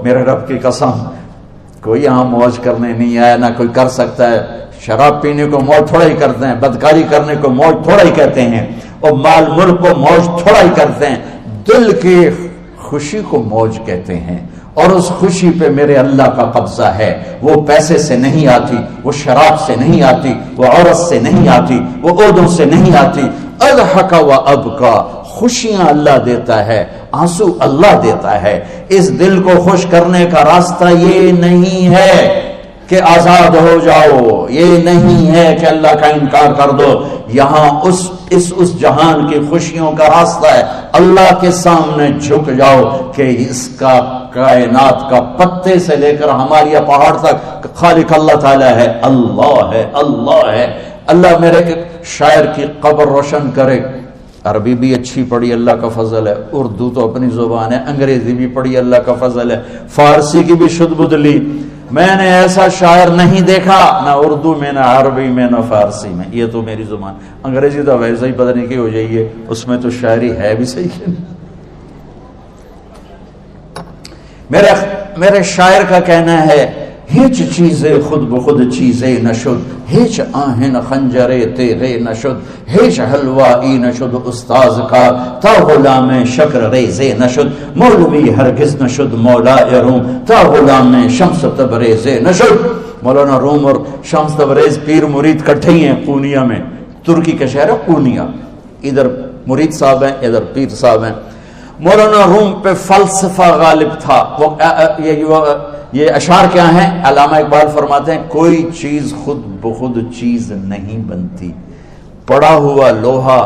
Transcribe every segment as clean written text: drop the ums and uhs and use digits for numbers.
میرے رب کی قسم کوئی یہاں موج کرنے نہیں آیا، نہ کوئی کر سکتا ہے۔ شراب پینے کو موج تھوڑا ہی کرتے ہیں، بدکاری کرنے کو موج تھوڑا ہی کہتے ہیں، اور مال ملک کو موج تھوڑا ہی کرتے ہیں، دل کی خوشی کو موج کہتے ہیں۔ اور اس خوشی پہ میرے اللہ کا قبضہ ہے، وہ پیسے سے نہیں آتی، وہ شراب سے نہیں آتی، وہ عورت سے نہیں آتی، وہ عہدوں سے نہیں آتی۔ اضحک و ابکا، خوشیاں اللہ دیتا ہے، آنسو اللہ دیتا ہے۔ اس دل کو خوش کرنے کا راستہ یہ نہیں ہے کہ آزاد ہو جاؤ، یہ نہیں ہے کہ اللہ کا انکار کر دو۔ یہاں اس جہان کی خوشیوں کا راستہ ہے، اللہ کے سامنے جھک جاؤ کہ اس کا کائنات کا پتے سے لے کر ہمارے پہاڑ تک خالق اللہ تعالی ہے، اللہ ہے، اللہ ہے۔ اللہ میرے شاعر کی قبر روشن کرے۔ عربی بھی اچھی پڑھی، اللہ کا فضل ہے، اردو تو اپنی زبان ہے، انگریزی بھی پڑھی، اللہ کا فضل ہے، فارسی کی بھی شد بدھ لی۔ میں نے ایسا شاعر نہیں دیکھا، نہ اردو میں، نہ عربی میں، نہ فارسی میں، یہ تو میری زبان۔ انگریزی تو ویسے ہی پتہ نہیں کی ہو جائیے، اس میں تو شاعری ہے بھی صحیح ہے۔ میرے شاعر کا کہنا ہے، ہیچ چیزیں خود بخود چیزیں نشد، ہیچ آہن خنجرے تیرے نشد، ہیچ حلوائی نشد استاذ کا، تا غلام شکر ریزے نشد، مولوی ہرگز نشد مولا روم، تا غلام شمس تبریز نشد۔ مولانا روم اور شمس تبریز پیر مرید کٹھے ہی ہیں پونیا میں، ترکی کا شہر ہے پونیا، ادھر مرید صاحب ہیں، ادھر پیر صاحب ہیں۔ مولانا روم پہ فلسفہ غالب تھا۔ یہ اشعار کیا ہیں؟ علامہ اقبال فرماتے ہیں، کوئی چیز خود بخود چیز نہیں بنتی، پڑا ہوا لوہا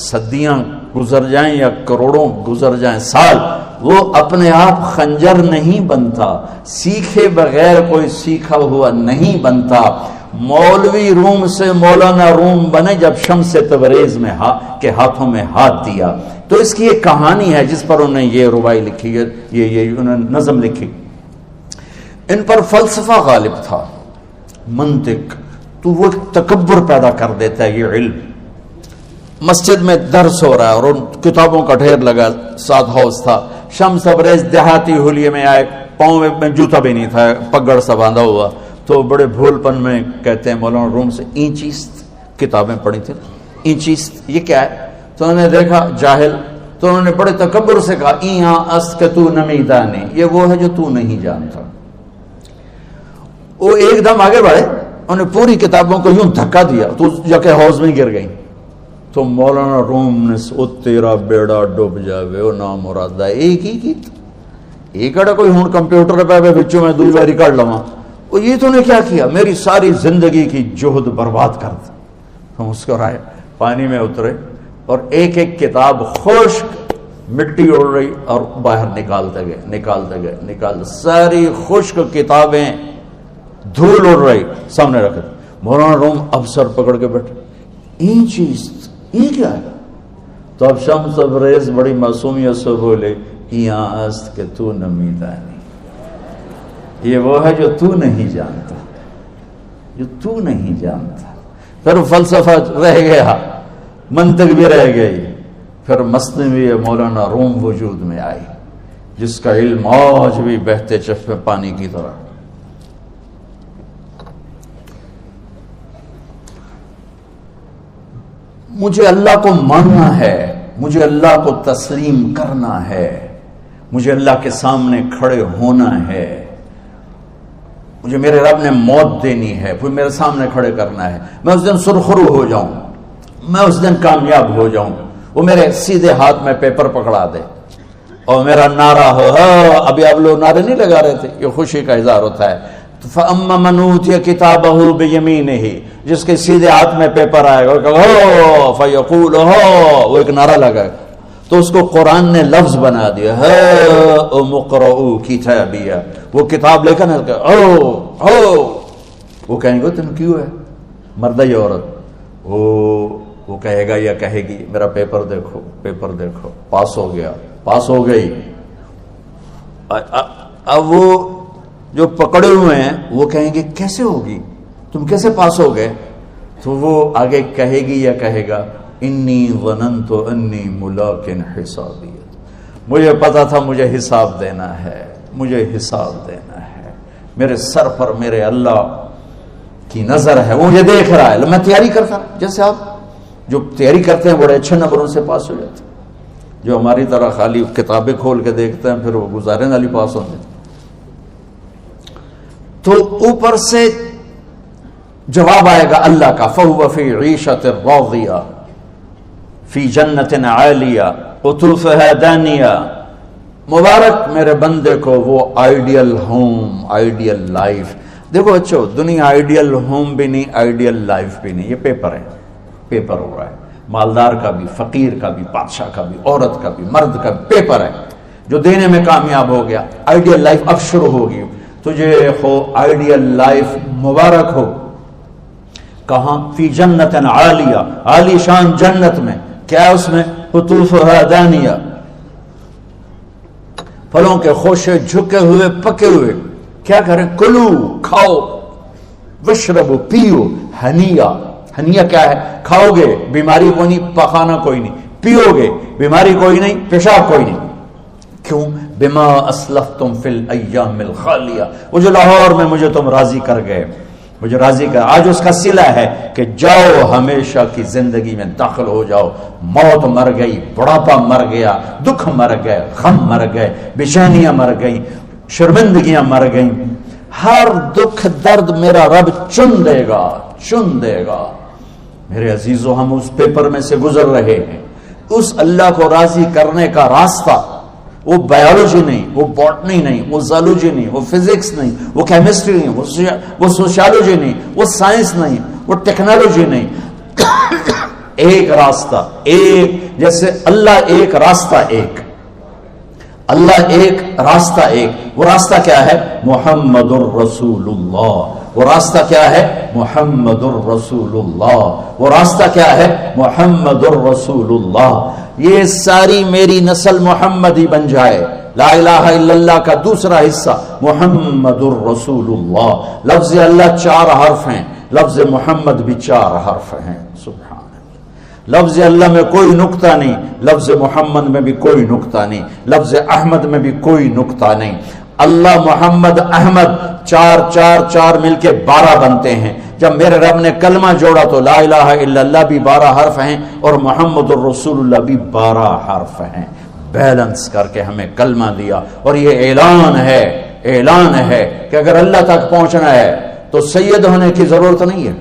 صدیاں گزر جائیں یا کروڑوں گزر جائیں سال، وہ اپنے آپ خنجر نہیں بنتا، سیکھے بغیر کوئی سیکھا ہوا نہیں بنتا۔ مولوی روم سے مولانا روم بنے جب شمس تبریز میں کے ہاتھوں میں ہاتھ دیا۔ تو اس کی ایک کہانی ہے جس پر انہوں نے یہ ربائی لکھی ہے، یہ انہوں نے نظم لکھی۔ ان پر فلسفہ غالب تھا، منطق، تو وہ تکبر پیدا کر دیتا ہے یہ علم۔ مسجد میں درس ہو رہا ہے اور ان کتابوں کا ڈھیر لگا، ساتھ ہاؤس تھا۔ شمس تبریز دیہاتی حلیے میں آئے، پاؤں میں جوتا بھی نہیں تھا، پگڑ سا باندھا ہوا، تو بڑے بھول پن میں کہتے ہیں مولانا روم سے، اینچیست کتابیں پڑھی تھی، اینچیست یہ کیا ہے؟ تو انہوں نے دیکھا جاہل، تو انہوں نے بڑے تکبر سے کہا، ایہاں است کہ تو نمیدانی، یہ وہ ہے جو تو نہیں جانتا۔ وہ ایک دم آگے بڑھے، انہوں نے پوری کتابوں کو یوں دھکا دیا تو جا کے حوض میں گر گئی۔ تو مولانا روم نے او تیرا بیڑا ڈوب جاوے او نام مراد ہے، ایک ہی کی ایک اڑا کوئی ہون کمپیوٹر پہ بچوں میں دوئی باری کر لواں، وہ یہ تو نے کیا کیا، میری ساری زندگی کی جہد برباد کر دی۔ ہم اس کو رائے پانی میں اترے اور ایک ایک کتاب خشک مٹی اڑ رہی اور باہر نکالتے گئے، ساری خشک کتابیں دھول اڑ رہی سامنے رکھ دی۔ مولانا روم اب سر پکڑ کے بیٹھے، این چیز یہ کیا ہے؟ تو اب شمس تبریز بڑی معصومیت سے بولے، یہاں است کہ تو نمیدانی، یہ وہ ہے جو تو نہیں جانتا، جو تو نہیں جانتا۔ پھر فلسفہ رہ گیا، منطق بھی رہ گئی، پھر مثنوی مولانا روم وجود میں آئی، جس کا علم آج بھی بہتے چشمے پانی کی طرح۔ مجھے اللہ کو ماننا ہے، مجھے اللہ کو تسلیم کرنا ہے، مجھے اللہ کے سامنے کھڑے ہونا ہے، مجھے میرے رب نے موت دینی ہے، پھر میرے سامنے کھڑے کرنا ہے، میں اس دن سرخرو ہو جاؤں، میں اس دن کامیاب ہو جاؤں، وہ میرے سیدھے ہاتھ میں پیپر پکڑا دے اور میرا نعرہ ہو۔ ابھی آپ لوگ نعرے نہیں لگا رہے تھے، یہ خوشی کا اظہار ہوتا ہے۔ فَأَمَّا مَنْ أُوتِيَ كِتَابَهُ بِيَمِينِهِ، جس کے سیدھے ہاتھ میں پیپر آئے گا فَيَقُولُ وہ ایک نعرہ لگائے گا، تو اس کو قرآن نے لفظ بنا دیا، هَاؤْمُ اقْرَءُوا كِتَابِيَهْ، وہ کتاب لے کر وہ کہیں گے تم کیوں ہے مرد یا عورت، وہ کہے گا یا کہے گی میرا پیپر دیکھو، پیپر دیکھو، پاس ہو گیا، پاس ہو گئی۔ اب وہ جو پکڑے ہوئے ہیں وہ کہیں گے کیسے ہوگی، تم کیسے پاس ہو گئے؟ تو وہ آگے کہے گی یا کہے گا، انی ظننت انی ملاق حسابی، مجھے پتا تھا مجھے حساب دینا ہے، مجھے حساب دینا ہے، میرے سر پر میرے اللہ کی نظر ہے، وہ مجھے دیکھ رہا ہے. میں تیاری کرتا ہوں، جیسے آپ جو تیاری کرتے ہیں بڑے اچھے نمبروں سے پاس ہو جاتے ہیں، جو ہماری طرح خالی کتابیں کھول کے دیکھتے ہیں پھر وہ گزارے والی پاس ہوتے ہیں. تو اوپر سے جواب آئے گا اللہ کا، فَهُوَ فِي عِيشَةٍ رَاضِيَةٍ فِي جَنَّةٍ عَالِيَةٍ قُطُوفُهَا دَانِيَةٌ. مبارک میرے بندے کو وہ آئیڈیل ہوم، آئیڈیل لائف. دیکھو بچو، دنیا آئیڈیل ہوم بھی نہیں، آئیڈیل لائف بھی نہیں، یہ پیپر ہے، پیپر ہو رہا ہے. مالدار کا بھی، فقیر کا بھی، بادشاہ کا بھی، عورت کا بھی، مرد کا بھی پیپر ہے. جو دینے میں کامیاب ہو گیا، آئیڈیل لائف اب شروع ہوگی. تجھے ہو آئیڈیل لائف مبارک ہو. کہاں؟ فی جنت عالیہ، عالی شان جنت میں. کیا ہے اس میں؟ قطوفها دانیہ، پھلوں کے خوشے جھکے ہوئے پکے ہوئے. کیا کریں؟ کلو، کھاؤ، وشربو، پیو، ہنیا. ہنیا کیا ہے؟ کھاؤ گے بیماری کوئی نہیں، پخانہ کوئی نہیں، پیو گے بیماری کوئی نہیں، پیشاب کوئی نہیں. کیوں؟ بما اسلفتم فی الایام الخالیہ. وہ جو لاہور میں مجھے تم راضی کر گئے، مجھے راضی کر، آج اس کا صلہ ہے کہ جاؤ ہمیشہ کی زندگی میں داخل ہو جاؤ. موت مر گئی، بڑھاپا مر گیا، دکھ مر گئے، غم مر گئے، بے چینیاں مر گئیں، شرمندگیاں مر گئیں. ہر دکھ درد میرا رب چن دے گا، چن دے گا. میرے عزیزو، ہم اس پیپر میں سے گزر رہے ہیں. اس اللہ کو راضی کرنے کا راستہ وہ بایولوجی نہیں، وہ باٹنی نہیں، وہ زالوجی نہیں، وہ فزکس نہیں، وہ کیمسٹری نہیں، وہ سوشیالوجی نہیں، وہ سائنس نہیں، وہ ٹیکنالوجی نہیں. ایک راستہ، ایک، جیسے اللہ ایک، راستہ ایک. اللہ ایک، راستہ ایک. وہ راستہ کیا ہے؟ محمد الرسول اللہ. وہ راستہ کیا ہے؟ محمد الرسول اللہ. وہ راستہ کیا ہے؟ محمد الرسول اللہ. یہ ساری میری نسل محمدی بن جائے. لا الہ الا اللہ کا دوسرا حصہ محمد الرسول اللہ. لفظ اللہ 4 حرف ہیں، لفظ محمد بھی 4 حرف ہیں. سبحان اللہ. لفظ اللہ میں کوئی نقطہ نہیں، لفظ محمد میں بھی کوئی نقطہ نہیں، لفظ احمد میں بھی کوئی نقطہ نہیں. اللہ، محمد، احمد، 4 4 4 مل کے 12 بنتے ہیں. جب میرے رب نے کلمہ جوڑا تو لا الہ الا اللہ بھی 12 حرف ہیں اور محمد الرسول اللہ بھی 12 حرف ہیں. بیلنس کر کے ہمیں کلمہ دیا. اور یہ اعلان ہے، اعلان ہے کہ اگر اللہ تک پہنچنا ہے تو سید ہونے کی ضرورت نہیں ہے،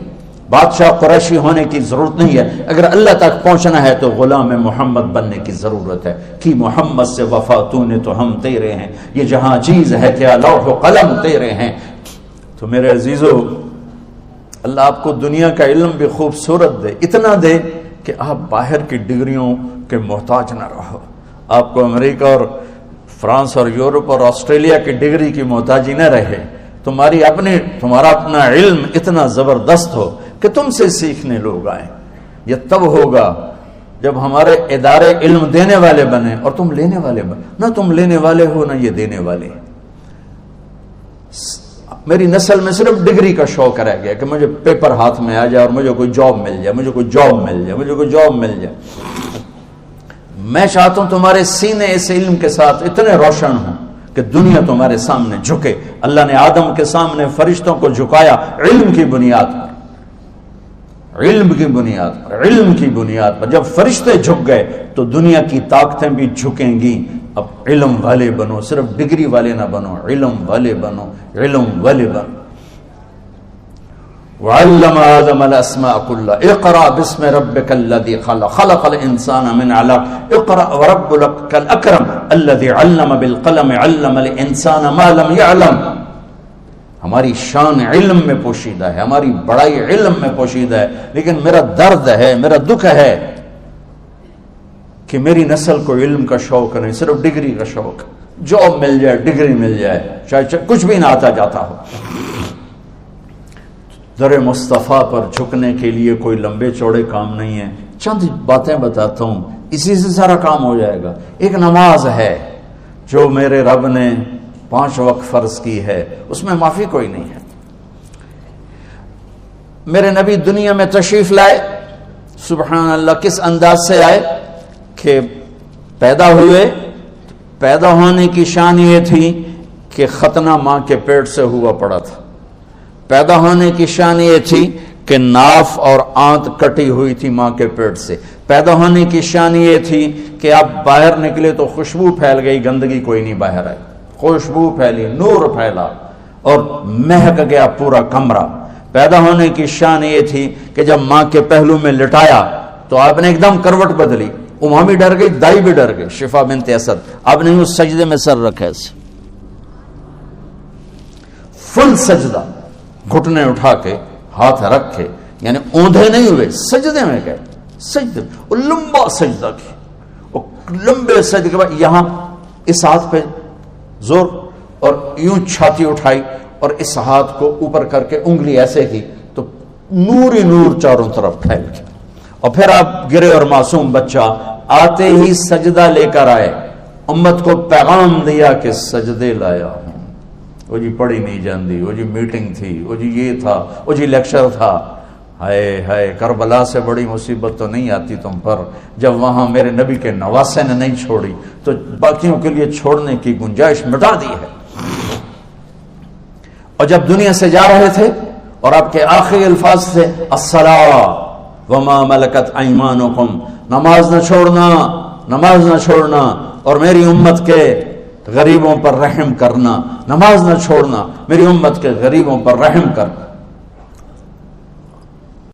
بادشاہ قریشی ہونے کی ضرورت نہیں ہے. اگر اللہ تک پہنچنا ہے تو غلام محمد بننے کی ضرورت ہے. کہ محمد سے وفا تو نے تو ہم تیرے ہیں، یہ جہاں چیز ہے کیا لوح و قلم تیرے ہیں. تو میرے عزیزو، اللہ آپ کو دنیا کا علم بھی خوبصورت دے، اتنا دے کہ آپ باہر کی ڈگریوں کے محتاج نہ رہو. آپ کو امریکہ اور فرانس اور یورپ اور آسٹریلیا کی ڈگری کی محتاجی نہ رہے. تمہارا اپنا علم اتنا زبردست ہو کہ تم سے سیکھنے لوگ آئیں. یہ تب ہوگا جب ہمارے ادارے علم دینے والے بنے اور تم لینے والے بنے. نہ تم لینے والے ہو، نہ یہ دینے والے. میری نسل میں صرف ڈگری کا شوق رہ گیا کہ مجھے پیپر ہاتھ میں آ جائے اور مجھے کوئی جاب مل جائے، مجھے کوئی جاب مل جائے، مجھے کوئی جاب مل جائے. میں چاہتا ہوں تمہارے سینے اس علم کے ساتھ اتنے روشن ہوں کہ دنیا تمہارے سامنے جھکے. اللہ نے آدم کے سامنے فرشتوں کو جھکایا علم کی بنیاد پر، علم کی بنیاد پر، علم کی بنیاد پر. جب فرشتے جھک گئے تو دنیا کی طاقتیں بھی جھکیں گی. اب علم والے بنو، صرف ڈگری والے نہ بنو، علم والے بنو، علم والے بنو. وعلم آدم الاسماء كلها اقرأ باسم ربك الذي خلق خلق الانسان من علق اقرأ وربك الاكرم الذي علم بالقلم علم الانسان ما لم يعلم. ہماری شان علم میں پوشیدہ ہے، ہماری بڑائی علم میں پوشیدہ ہے. لیکن میرا درد ہے، میرا دکھ ہے کہ میری نسل کو علم کا شوق نہیں، صرف ڈگری کا شوق. جاب مل جائے، ڈگری مل جائے، چاہے کچھ بھی نہ آتا جاتا ہو. در مصطفیٰ پر جھکنے کے لیے کوئی لمبے چوڑے کام نہیں ہے. چند باتیں بتاتا ہوں، اسی سے سارا کام ہو جائے گا. ایک نماز ہے جو میرے رب نے 5 وقت فرض کی ہے، اس میں معافی کوئی نہیں ہے. میرے نبی دنیا میں تشریف لائے، سبحان اللہ، کس انداز سے آئے کہ پیدا ہوئے. پیدا ہونے کی شان یہ تھی کہ ختنہ ماں کے پیٹ سے ہوا پڑا تھا. پیدا ہونے کی شان یہ تھی کہ ناف اور آنت کٹی ہوئی تھی ماں کے پیٹ سے. پیدا ہونے کی شان یہ تھی کہ آپ باہر نکلے تو خوشبو پھیل گئی, گندگی کوئی نہیں باہر آئی, خوشبو پھیلی, نور پھیلا اور مہک گیا پورا کمرہ. پیدا ہونے کی شان یہ تھی کہ جب ماں کے پہلو میں لٹایا تو آپ نے ایک دم کروٹ بدلی. اماں بھی ڈر گئی, دائی بھی ڈر گئی, شفا بنت اسد. آپ نے اس سجدے میں سر رکھا ایسے فل سجدہ, گھٹنے اٹھا کے ہاتھ رکھ کے, یعنی اوندھے نہیں ہوئے, سجدے میں گئے. سجدے وہ لمبا سجدہ کیا, وہ لمبے سجدے کے بعد یہاں اس ہاتھ پہ زور اور یوں چھاتی اٹھائی اور اس ہاتھ کو اوپر کر کے انگلی ایسے کی تو نور ہی نور چاروں طرف پھیل گیا. اور پھر آپ گرے اور معصوم بچہ آتے ہی سجدہ لے کر آئے, امت کو پیغام دیا کہ سجدے لایا ہوں. وہ جی پڑھی نہیں جاندی, وہ جی میٹنگ تھی, وہ جی یہ تھا, وہ جی لیکچر تھا. ہائے ہائے, کربلا سے بڑی مصیبت تو نہیں آتی تم پر جب وہاں میرے نبی کے نواسے نے نہیں چھوڑی تو باقیوں کے لیے چھوڑنے کی گنجائش مٹا دی ہے. اور جب دنیا سے جا رہے تھے اور آپ کے آخری الفاظ تھے الصلاۃ وما ملکت ایمانکم, نماز نہ چھوڑنا, نماز نہ چھوڑنا, اور میری امت کے غریبوں پر رحم کرنا, نماز نہ چھوڑنا, میری امت کے غریبوں پر رحم کر.